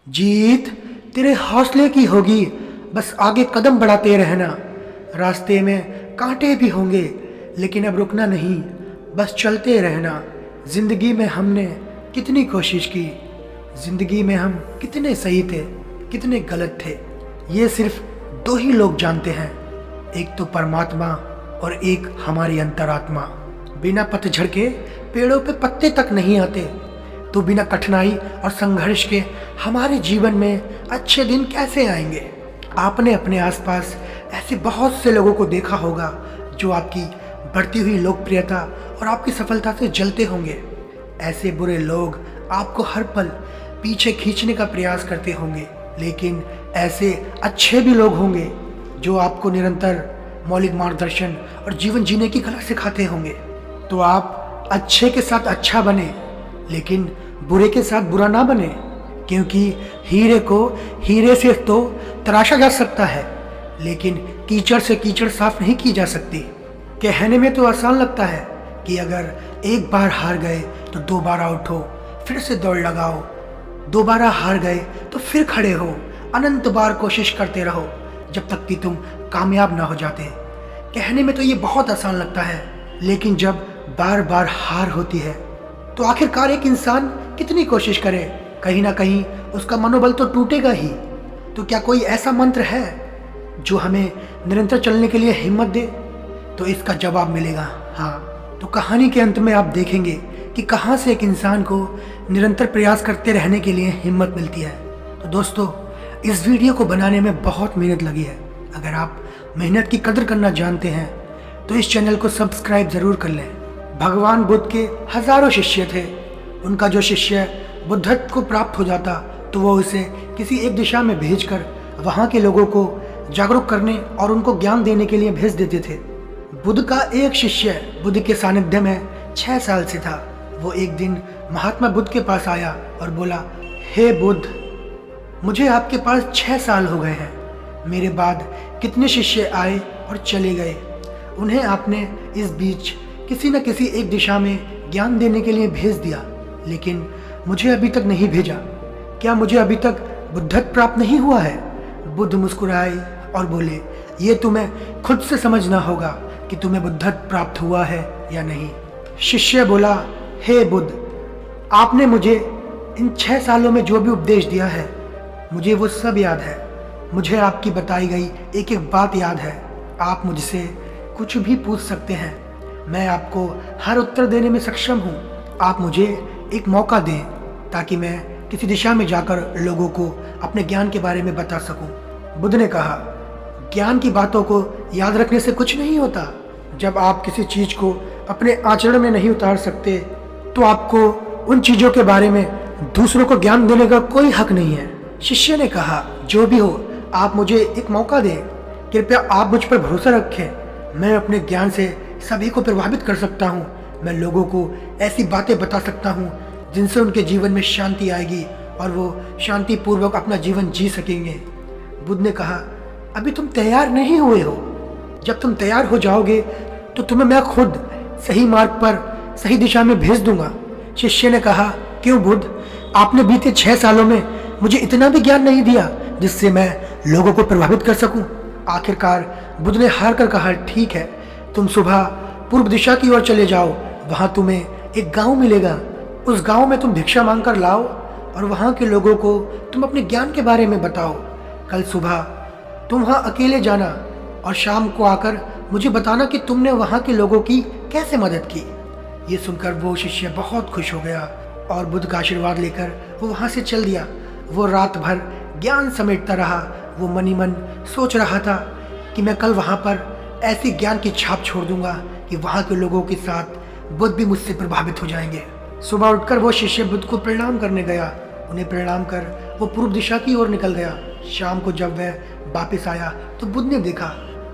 जीत तेरे हौसले की होगी, बस आगे कदम बढ़ाते रहना। रास्ते में कांटे भी होंगे लेकिन अब रुकना नहीं, बस चलते रहना। जिंदगी में हमने कितनी कोशिश की, जिंदगी में हम कितने सही थे, कितने गलत थे, ये सिर्फ दो ही लोग जानते हैं, एक तो परमात्मा और एक हमारी अंतरात्मा। बिना पतझड़ के पेड़ों पे पत्ते तक नहीं आते, तो बिना कठिनाई और संघर्ष के हमारे जीवन में अच्छे दिन कैसे आएंगे। आपने अपने आसपास ऐसे बहुत से लोगों को देखा होगा जो आपकी बढ़ती हुई लोकप्रियता और आपकी सफलता से जलते होंगे। ऐसे बुरे लोग आपको हर पल पीछे खींचने का प्रयास करते होंगे, लेकिन ऐसे अच्छे भी लोग होंगे जो आपको निरंतर मौलिक मार्गदर्शन और जीवन जीने की कला सिखाते होंगे। तो आप अच्छे के साथ अच्छा बने, लेकिन बुरे के साथ बुरा ना बने, क्योंकि हीरे को हीरे से तो तराशा जा सकता है, लेकिन कीचड़ से कीचड़ साफ नहीं की जा सकती। कहने में तो आसान लगता है कि अगर एक बार हार गए तो दोबारा उठो, फिर से दौड़ लगाओ, दोबारा हार गए तो फिर खड़े हो, अनंत बार कोशिश करते रहो जब तक कि तुम कामयाब ना हो जाते। कहने में तो ये बहुत आसान लगता है, लेकिन जब बार बार हार होती है तो आखिरकार एक इंसान कितनी कोशिश करे, कहीं ना कहीं उसका मनोबल तो टूटेगा ही। तो क्या कोई ऐसा मंत्र है जो हमें निरंतर चलने के लिए हिम्मत दे? तो इसका जवाब मिलेगा हाँ। तो कहानी के अंत में आप देखेंगे कि कहाँ से एक इंसान को निरंतर प्रयास करते रहने के लिए हिम्मत मिलती है। तो दोस्तों, इस वीडियो को बनाने में बहुत मेहनत लगी है। अगर आप मेहनत की कदर करना जानते हैं तो इस चैनल को सब्सक्राइब ज़रूर कर लें। भगवान बुद्ध के हजारों शिष्य थे। उनका जो शिष्य बुद्धत्व को प्राप्त हो जाता तो वो उसे किसी एक दिशा में भेजकर वहाँ के लोगों को जागरूक करने और उनको ज्ञान देने के लिए भेज देते थे। बुद्ध का एक शिष्य बुद्ध के सानिध्य में 6 साल से था। वो एक दिन महात्मा बुद्ध के पास आया और बोला, हे बुद्ध, मुझे आपके पास 6 साल हो गए हैं। मेरे बाद कितने शिष्य आए और चले गए, उन्हें आपने इस बीच किसी न किसी एक दिशा में ज्ञान देने के लिए भेज दिया, लेकिन मुझे अभी तक नहीं भेजा। क्या मुझे अभी तक बुद्धत्व प्राप्त नहीं हुआ है? बुद्ध मुस्कुराए और बोले, ये तुम्हें खुद से समझना होगा कि तुम्हें बुद्धत्व प्राप्त हुआ है या नहीं। शिष्य बोला, हे बुद्ध, आपने मुझे इन 6 सालों में जो भी उपदेश दिया है मुझे वो सब याद है। मुझे आपकी बताई गई एक एक बात याद है। आप मुझसे कुछ भी पूछ सकते हैं, मैं आपको हर उत्तर देने में सक्षम हूँ। आप मुझे एक मौका दें ताकि मैं किसी दिशा में जाकर लोगों को अपने ज्ञान के बारे में बता सकूं। बुद्ध ने कहा, ज्ञान की बातों को याद रखने से कुछ नहीं होता। जब आप किसी चीज को अपने आचरण में नहीं उतार सकते तो आपको उन चीजों के बारे में दूसरों को ज्ञान देने का कोई हक नहीं है। शिष्य ने कहा, जो भी हो, आप मुझे एक मौका दें। कृपया आप मुझ पर भरोसा रखें। मैं अपने ज्ञान से सभी को प्रभावित कर सकता हूँ। मैं लोगों को ऐसी बातें बता सकता हूँ जिनसे उनके जीवन में शांति आएगी और वो शांति पूर्वक अपना जीवन जी सकेंगे। बुद्ध ने कहा, अभी तुम तैयार नहीं हुए हो। जब तुम तैयार हो जाओगे तो तुम्हें मैं खुद सही मार्ग पर, सही दिशा में भेज दूंगा। शिष्य ने कहा, क्यों बुद्ध, आपने बीते 6 सालों में मुझे इतना भी ज्ञान नहीं दिया जिससे मैं लोगों को प्रभावित कर सकूं। आखिरकार बुद्ध ने हार कर कहा, ठीक है, तुम सुबह पूर्व दिशा की ओर चले जाओ। वहां तुम्हें एक गांव मिलेगा। उस गांव में तुम भिक्षा मांग कर लाओ और वहां के लोगों को तुम अपने ज्ञान के बारे में बताओ। कल सुबह तुम वहां अकेले जाना और शाम को आकर मुझे बताना कि तुमने वहां के लोगों की कैसे मदद की। ये सुनकर वो शिष्य बहुत खुश हो गया और बुद्ध का आशीर्वाद लेकर वो वहां से चल दिया। वो रात भर ज्ञान समेटता रहा। वो मन ही मन सोच रहा था कि मैं कल वहां पर ऐसी ज्ञान की छाप छोड़ दूंगा कि वहां के लोगों के साथ बुद्ध भी मुझसे प्रभावित हो जाएंगे। सुबह उठकर वो शिष्य बुद्ध को प्रणाम करने गया। उन्हें प्रणाम कर वो पूर्व दिशा की ओर निकल गया। शाम को जब वह वापस आया तो बुद्ध ने देखा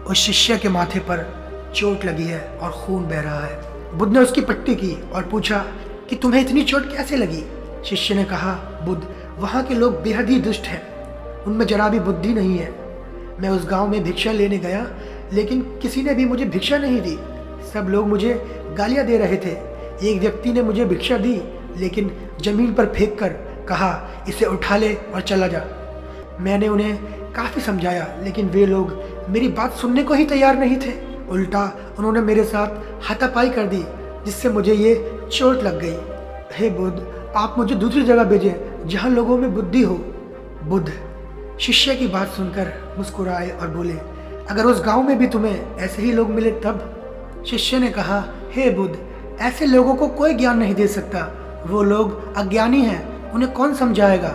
उस शिष्य के माथे पर चोट लगी है और खून बह रहा है। बुद्ध ने उसकी पट्टी की और पूछा कि तुम्हें इतनी चोट कैसे लगी? शिष्य ने कहा, बुद्ध, वहाँ के लोग बेहद ही दुष्ट हैं, उनमें जरा भी बुद्धि नहीं है। मैं उस गांव में भिक्षा लेने गया, लेकिन किसी ने भी मुझे भिक्षा नहीं दी। सब लोग मुझे गालियां दे रहे थे। एक व्यक्ति ने मुझे भिक्षा दी, लेकिन जमीन पर फेंक कर कहा, इसे उठा ले और चला जा। मैंने उन्हें काफ़ी समझाया, लेकिन वे लोग मेरी बात सुनने को ही तैयार नहीं थे। उल्टा उन्होंने मेरे साथ हाथापाई कर दी, जिससे मुझे ये चोट लग गई। हे बुद्ध, आप मुझे दूसरी जगह भेजें जहाँ लोगों में बुद्धि हो। बुद्ध शिष्य की बात सुनकर मुस्कुराए और बोले, अगर उस गांव में भी तुम्हें ऐसे ही लोग मिले तब? शिष्य ने कहा, हे बुद्ध, ऐसे लोगों को कोई ज्ञान नहीं दे सकता। वो लोग अज्ञानी हैं, उन्हें कौन समझाएगा?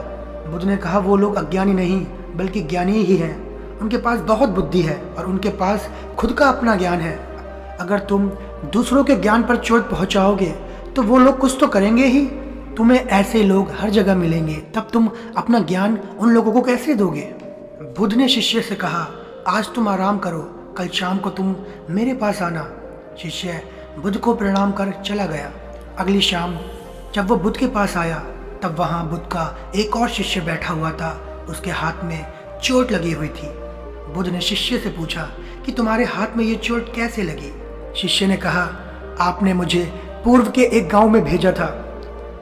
बुद्ध ने कहा, वो लोग अज्ञानी नहीं बल्कि ज्ञानी ही हैं। उनके पास बहुत बुद्धि है और उनके पास खुद का अपना ज्ञान है। अगर तुम दूसरों के ज्ञान पर चोट पहुंचाओगे तो वो लोग कुछ तो करेंगे ही। तुम्हें ऐसे लोग हर जगह मिलेंगे, तब तुम अपना ज्ञान उन लोगों को कैसे दोगे? बुद्ध ने शिष्य से कहा, आज तुम आराम करो, कल शाम को तुम मेरे पास आना। शिष्य बुद्ध को प्रणाम कर चला गया। अगली शाम जब वो बुद्ध के पास आया तब वहाँ बुद्ध का एक और शिष्य बैठा हुआ था। उसके हाथ में चोट लगी हुई थी। बुद्ध ने शिष्य से पूछा कि तुम्हारे हाथ में ये चोट कैसे लगी? शिष्य ने कहा, आपने मुझे पूर्व के एक गांव में भेजा था,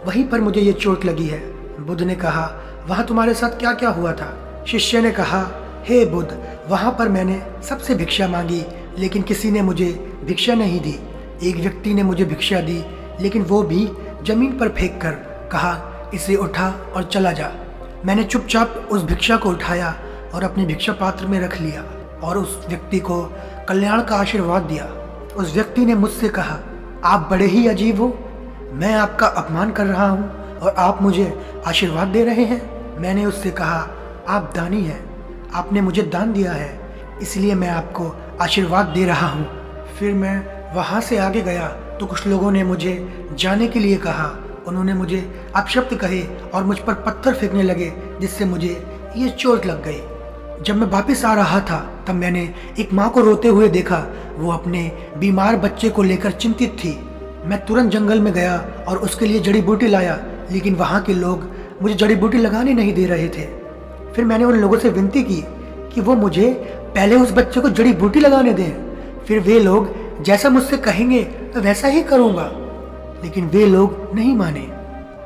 वहीं पर मुझे ये चोट लगी है। बुद्ध ने कहा, वहाँ तुम्हारे साथ क्या क्या हुआ था? शिष्य ने कहा, हे बुद्ध, वहाँ पर मैंने सबसे भिक्षा मांगी, लेकिन किसी ने मुझे भिक्षा नहीं दी। एक व्यक्ति ने मुझे भिक्षा दी, लेकिन वो भी जमीन पर फेंक कर कहा, इसे उठा और चला जा। मैंने चुपचाप उस भिक्षा को उठाया और अपने भिक्षा पात्र में रख लिया और उस व्यक्ति को कल्याण का आशीर्वाद दिया। उस व्यक्ति ने मुझसे कहा, आप बड़े ही अजीब हो, मैं आपका अपमान कर रहा हूँ और आप मुझे आशीर्वाद दे रहे हैं। मैंने उससे कहा, आप दानी हैं, आपने मुझे दान दिया है, इसलिए मैं आपको आशीर्वाद दे रहा हूँ। फिर मैं वहाँ से आगे गया तो कुछ लोगों ने मुझे जाने के लिए कहा। उन्होंने मुझे अपशब्द कहे और मुझ पर पत्थर फेंकने लगे, जिससे मुझे ये चोट लग गई। जब मैं वापस आ रहा था तब मैंने एक माँ को रोते हुए देखा। वो अपने बीमार बच्चे को लेकर चिंतित थी। मैं तुरंत जंगल में गया और उसके लिए जड़ी बूटी लाया, लेकिन वहाँ के लोग मुझे जड़ी बूटी लगाने नहीं दे रहे थे। फिर मैंने उन लोगों से विनती की कि वो मुझे पहले उस बच्चे को जड़ी बूटी लगाने दें, फिर वे लोग जैसा मुझसे कहेंगे तो वैसा ही करूँगा। लेकिन वे लोग नहीं माने।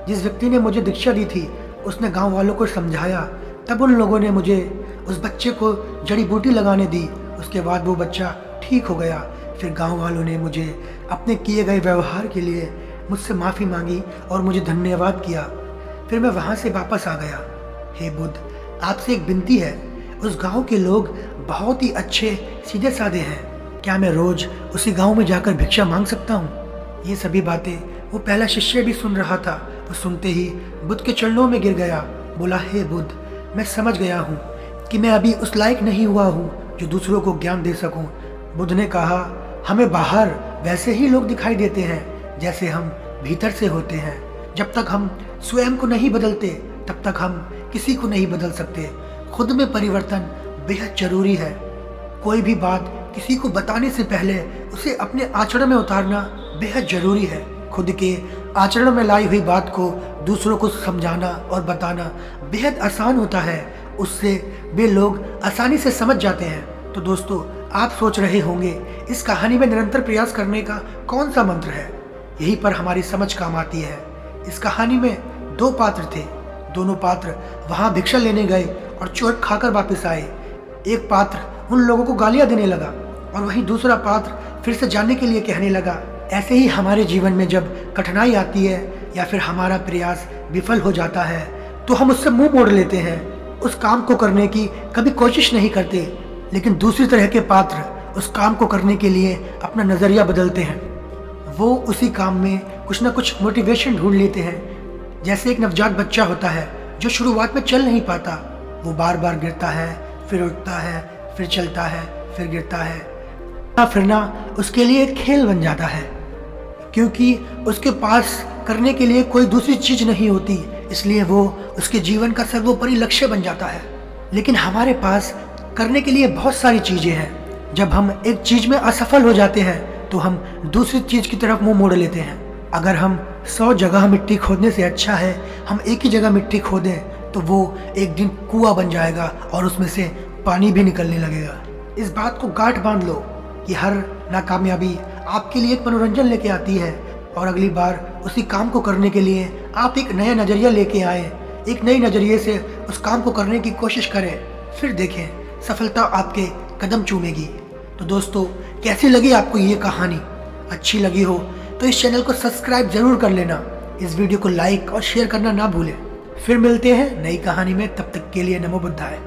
जिस व्यक्ति ने मुझे दीक्षा दी थी उसने गांव वालों को समझाया, तब उन लोगों ने मुझे उस बच्चे को जड़ी बूटी लगाने दी। उसके बाद वो बच्चा ठीक हो गया। फिर गांव वालों ने मुझे अपने किए गए व्यवहार के लिए मुझसे माफ़ी मांगी और मुझे धन्यवाद किया। फिर मैं वहाँ से वापस आ गया। हे बुद्ध, आपसे एक विनती है, उस गांव के लोग बहुत ही अच्छे सीधे साधे हैं, क्या मैं रोज़ उसी गांव में जाकर भिक्षा मांग सकता हूँ? ये सभी बातें वो पहला शिष्य भी सुन रहा था। वो सुनते ही बुद्ध के चरणों में गिर गया। बोला, हे बुद्ध, मैं समझ गया हूँ कि मैं अभी उस लायक नहीं हुआ हूँ जो दूसरों को ज्ञान दे सकूँ। बुद्ध ने कहा, हमें बाहर वैसे ही लोग दिखाई देते हैं जैसे हम भीतर से होते हैं। जब तक हम स्वयं को नहीं बदलते तब तक हम किसी को नहीं बदल सकते। खुद में परिवर्तन बेहद जरूरी है। कोई भी बात किसी को बताने से पहले उसे अपने आचरण में उतारना बेहद जरूरी है। खुद के आचरण में लाई हुई बात को दूसरों को समझाना और बताना बेहद आसान होता है। उससे वे लोग आसानी से समझ जाते हैं। तो दोस्तों, आप सोच रहे होंगे इस कहानी में निरंतर प्रयास करने का कौन सा मंत्र है? यहीं पर हमारी समझ काम आती है। इस कहानी में दो पात्र थे। दोनों पात्र वहाँ भिक्षा लेने गए और चोट खाकर वापस आए। एक पात्र उन लोगों को गालियाँ देने लगा और वहीं दूसरा पात्र फिर से जानने के लिए कहने लगा। ऐसे ही हमारे जीवन में जब कठिनाई आती है या फिर हमारा प्रयास विफल हो जाता है तो हम उससे मुंह मोड़ लेते हैं, उस काम को करने की कभी कोशिश नहीं करते। लेकिन दूसरी तरह के पात्र उस काम को करने के लिए अपना नज़रिया बदलते हैं। वो उसी काम में कुछ ना कुछ मोटिवेशन ढूंढ लेते हैं। जैसे एक नवजात बच्चा होता है जो शुरुआत में चल नहीं पाता, वो बार बार गिरता है, फिर उठता है, फिर चलता है, फिर गिरता है। फिरना उसके लिए एक खेल बन जाता है, क्योंकि उसके पास करने के लिए कोई दूसरी चीज नहीं होती, इसलिए वो उसके जीवन का सर्वोपरि लक्ष्य बन जाता है। लेकिन हमारे पास करने के लिए बहुत सारी चीजें हैं। जब हम एक चीज में असफल हो जाते हैं तो हम दूसरी चीज की तरफ मुंह मोड़ लेते हैं। अगर हम 100 जगह मिट्टी खोदने से अच्छा है हम एक ही जगह मिट्टी खोदें, तो वो एक दिन कुआं बन जाएगा और उसमें से पानी भी निकलने लगेगा। इस बात को गांठ बांध लो कि हर नाकामयाबी आपके लिए एक मनोरंजन लेके आती है और अगली बार उसी काम को करने के लिए आप एक नया नजरिया लेके आए। एक नई नज़रिए से उस काम को करने की कोशिश करें, फिर देखें सफलता आपके कदम चूमेगी। तो दोस्तों, कैसी लगी आपको ये कहानी? अच्छी लगी हो तो इस चैनल को सब्सक्राइब जरूर कर लेना, इस वीडियो को लाइक और शेयर करना ना भूलें। फिर मिलते हैं नई कहानी में, तब तक के लिए नमो बुद्धाय।